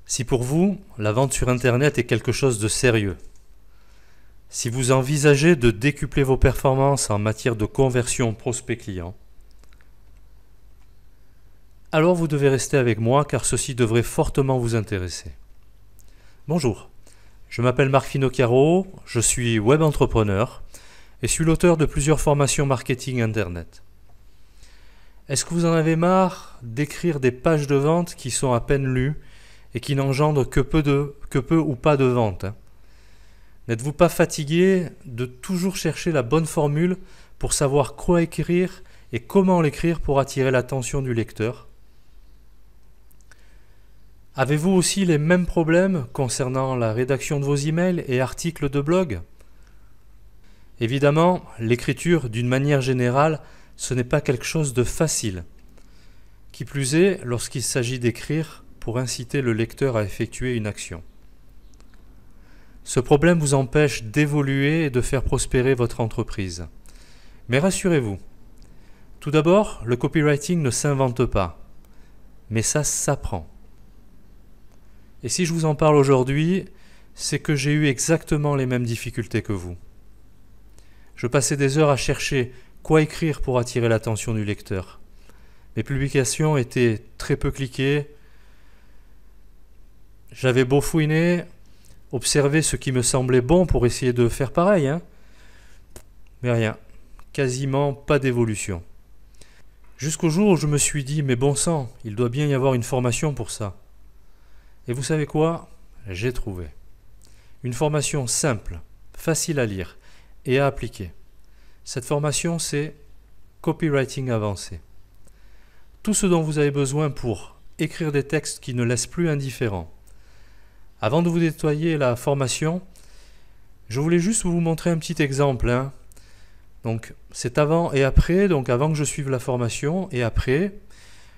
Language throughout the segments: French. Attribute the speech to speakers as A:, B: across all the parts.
A: Si pour vous, la vente sur Internet est quelque chose de sérieux, si vous envisagez de décupler vos performances en matière de conversion prospect-client, alors vous devez rester avec moi car ceci devrait fortement vous intéresser. Bonjour, je m'appelle Marc Finocchiaro, je suis web entrepreneur et suis l'auteur de plusieurs formations marketing Internet. Est-ce que vous en avez marre d'écrire des pages de vente qui sont à peine lues et qui n'engendrent que peu ou pas de ventes? N'êtes-vous pas fatigué de toujours chercher la bonne formule pour savoir quoi écrire et comment l'écrire pour attirer l'attention du lecteur? Avez-vous aussi les mêmes problèmes concernant la rédaction de vos emails et articles de blog? Évidemment, l'écriture, d'une manière générale, ce n'est pas quelque chose de facile. Qui plus est, lorsqu'il s'agit d'écrire pour inciter le lecteur à effectuer une action. Ce problème vous empêche d'évoluer et de faire prospérer votre entreprise. Mais rassurez-vous, tout d'abord, le copywriting ne s'invente pas, mais ça s'apprend. Et si je vous en parle aujourd'hui, c'est que j'ai eu exactement les mêmes difficultés que vous. Je passais des heures à chercher quoi écrire pour attirer l'attention du lecteur. Mes publications étaient très peu cliquées. J'avais beau fouiner, observer ce qui me semblait bon pour essayer de faire pareil, mais rien, quasiment pas d'évolution. Jusqu'au jour où je me suis dit, mais bon sang, il doit bien y avoir une formation pour ça. Et vous savez quoi? J'ai trouvé. Une formation simple, facile à lire et à appliquer. Cette formation, c'est Copywriting avancé. Tout ce dont vous avez besoin pour écrire des textes qui ne laissent plus indifférents. Avant de vous détailler la formation, je voulais juste vous montrer un petit exemple. Donc, c'est avant et après, donc avant que je suive la formation et après.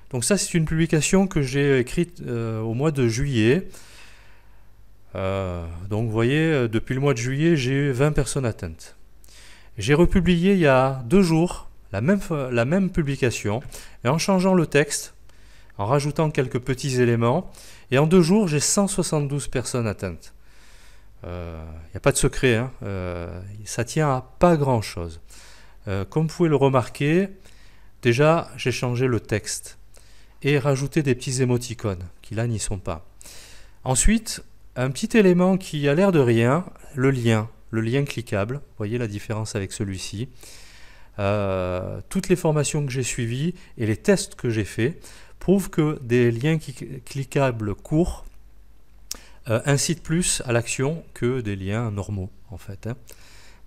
A: Donc ça, c'est une publication que j'ai écrite au mois de juillet. Donc vous voyez, depuis le mois de juillet, j'ai eu 20 personnes atteintes. J'ai republié il y a 2 jours la même publication, et en changeant le texte, en rajoutant quelques petits éléments, et en 2 jours, j'ai 172 personnes atteintes. Il n'y a pas de secret, ça tient à pas grand-chose. Comme vous pouvez le remarquer, déjà, j'ai changé le texte et rajouté des petits émoticônes, qui là n'y sont pas. Ensuite, un petit élément qui a l'air de rien, le lien cliquable. Vous voyez la différence avec celui-ci. Toutes les formations que j'ai suivies et les tests que j'ai faits prouvent que des liens cliquables courts incitent plus à l'action que des liens normaux, en fait.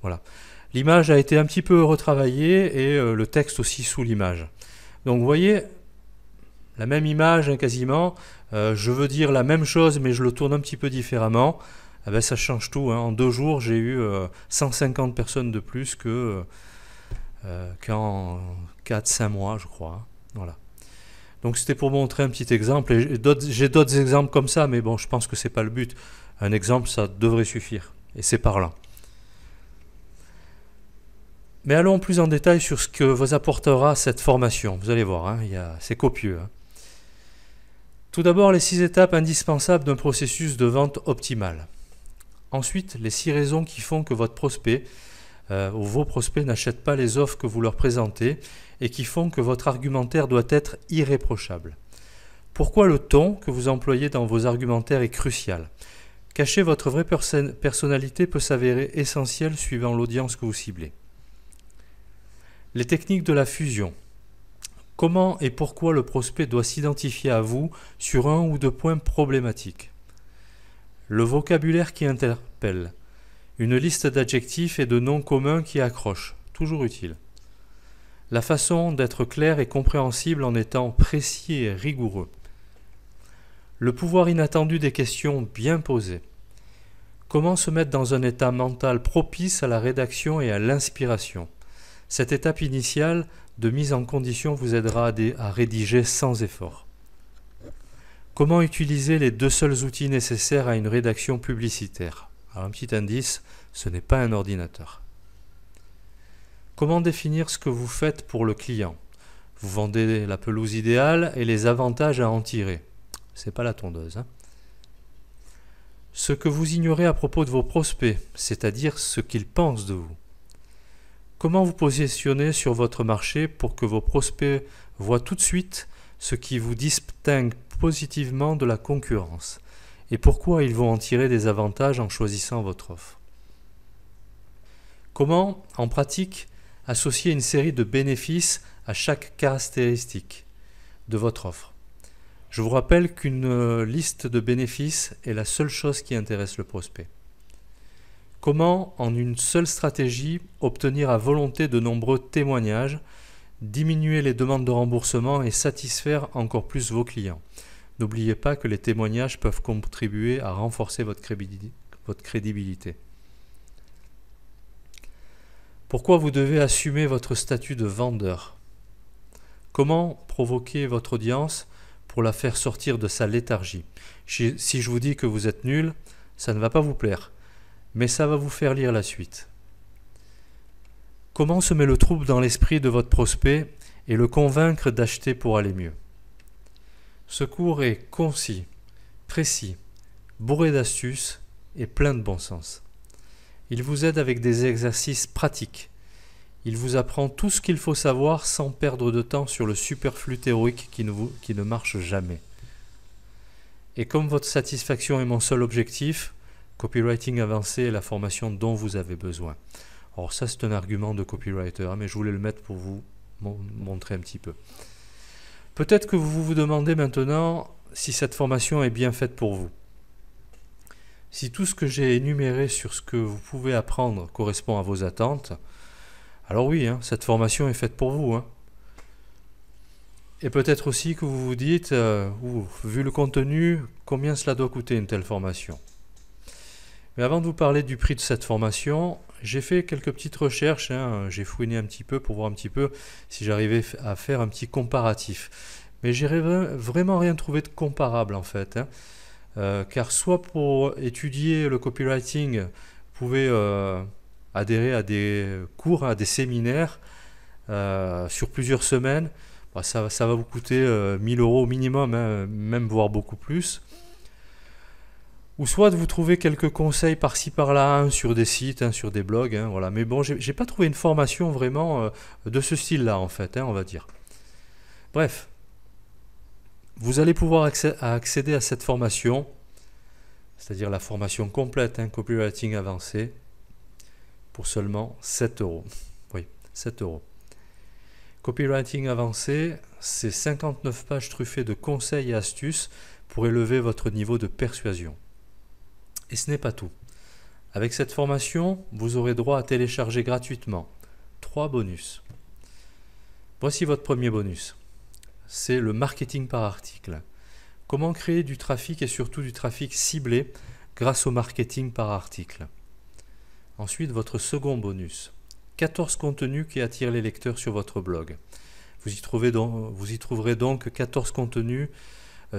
A: Voilà. L'image a été un petit peu retravaillée et le texte aussi sous l'image. Donc vous voyez, la même image quasiment, je veux dire la même chose mais je le tourne un petit peu différemment. Ça change tout. En 2 jours, j'ai eu 150 personnes de plus qu'en 4-5 mois, je crois. Voilà. Donc c'était pour montrer un petit exemple. Et j'ai d'autres exemples comme ça, mais bon, je pense que c'est pas le but. Un exemple, ça devrait suffire. Et c'est parlant. Mais allons plus en détail sur ce que vous apportera cette formation. Vous allez voir, c'est copieux. Tout d'abord, les 6 étapes indispensables d'un processus de vente optimal. Ensuite, les 6 raisons qui font que votre prospect ou vos prospects n'achètent pas les offres que vous leur présentez et qui font que votre argumentaire doit être irréprochable. Pourquoi le ton que vous employez dans vos argumentaires est crucial. Cacher votre vraie personnalité peut s'avérer essentiel suivant l'audience que vous ciblez. Les techniques de la fusion. Comment et pourquoi le prospect doit s'identifier à vous sur 1 ou 2 points problématiques. Le vocabulaire qui interpelle. Une liste d'adjectifs et de noms communs qui accrochent. Toujours utile. La façon d'être clair et compréhensible en étant précis et rigoureux. Le pouvoir inattendu des questions bien posées. Comment se mettre dans un état mental propice à la rédaction et à l'inspiration. Cette étape initiale de mise en condition vous aidera à rédiger sans effort. Comment utiliser les 2 seuls outils nécessaires à une rédaction publicitaire? Alors un petit indice, ce n'est pas un ordinateur. Comment définir ce que vous faites pour le client? Vous vendez la pelouse idéale et les avantages à en tirer. C'est pas la tondeuse. Ce que vous ignorez à propos de vos prospects, c'est-à-dire ce qu'ils pensent de vous. Comment vous positionnez sur votre marché pour que vos prospects voient tout de suite ce qui vous distingue positivement de la concurrence et pourquoi ils vont en tirer des avantages en choisissant votre offre. Comment, en pratique, associer une série de bénéfices à chaque caractéristique de votre offre. Je vous rappelle qu'une liste de bénéfices est la seule chose qui intéresse le prospect. Comment, en une seule stratégie, obtenir à volonté de nombreux témoignages, diminuer les demandes de remboursement et satisfaire encore plus vos clients. N'oubliez pas que les témoignages peuvent contribuer à renforcer votre crédibilité. Pourquoi vous devez assumer votre statut de vendeur? Comment provoquer votre audience pour la faire sortir de sa léthargie? Si je vous dis que vous êtes nul, ça ne va pas vous plaire, mais ça va vous faire lire la suite. Comment semer le trouble dans l'esprit de votre prospect et le convaincre d'acheter pour aller mieux? Ce cours est concis, précis, bourré d'astuces et plein de bon sens. Il vous aide avec des exercices pratiques. Il vous apprend tout ce qu'il faut savoir sans perdre de temps sur le superflu théorique qui ne marche jamais. Et comme votre satisfaction est mon seul objectif, copywriting avancé est la formation dont vous avez besoin. Alors ça c'est un argument de copywriter, mais je voulais le mettre pour vous montrer un petit peu. Peut-être que vous vous demandez maintenant si cette formation est bien faite pour vous. Si tout ce que j'ai énuméré sur ce que vous pouvez apprendre correspond à vos attentes, alors oui, cette formation est faite pour vous. Et peut-être aussi que vous vous dites, vu le contenu, combien cela doit coûter une telle formation. Mais avant de vous parler du prix de cette formation, j'ai fait quelques petites recherches, j'ai fouiné un petit peu pour voir un petit peu si j'arrivais à faire un petit comparatif. Mais j'ai vraiment rien trouvé de comparable en fait. Car soit pour étudier le copywriting, vous pouvez adhérer à des cours, à des séminaires sur plusieurs semaines. Ça va vous coûter 1000 € au minimum, même voire beaucoup plus. Ou soit de vous trouver quelques conseils par-ci par-là sur des sites, sur des blogs. Voilà. Mais bon, j'ai pas trouvé une formation vraiment de ce style-là en fait, on va dire. Bref. Vous allez pouvoir accéder à cette formation, c'est-à-dire la formation complète, copywriting avancé, pour seulement 7 €. Oui, 7 €. Copywriting avancé, c'est 59 pages truffées de conseils et astuces pour élever votre niveau de persuasion. Et ce n'est pas tout. Avec cette formation, vous aurez droit à télécharger gratuitement 3 bonus. Voici votre premier bonus. C'est le marketing par article. Comment créer du trafic et surtout du trafic ciblé grâce au marketing par article. Ensuite, votre second bonus. 14 contenus qui attirent les lecteurs sur votre blog. Vous y trouverez donc 14 contenus,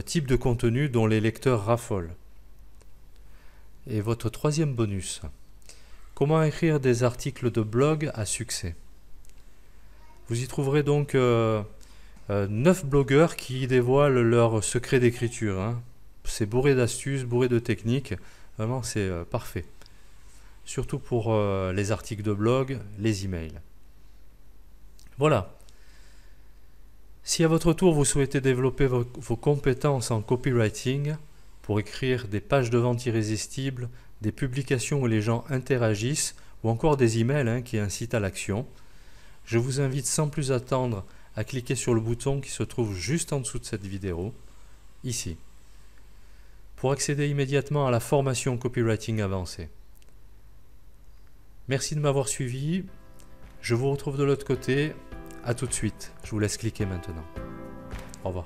A: types de contenus dont les lecteurs raffolent. Et votre troisième bonus. Comment écrire des articles de blog à succès. Vous y trouverez donc 9 blogueurs qui dévoilent leur secret d'écriture. C'est bourré d'astuces, bourré de techniques. Vraiment, c'est parfait. Surtout pour les articles de blog, les emails. Voilà. Si à votre tour vous souhaitez développer vos compétences en copywriting pour écrire des pages de vente irrésistibles, des publications où les gens interagissent ou encore des emails qui incitent à l'action, je vous invite sans plus attendre à cliquer sur le bouton qui se trouve juste en dessous de cette vidéo, ici, pour accéder immédiatement à la formation copywriting avancée. Merci de m'avoir suivi, je vous retrouve de l'autre côté, à tout de suite, je vous laisse cliquer maintenant. Au revoir.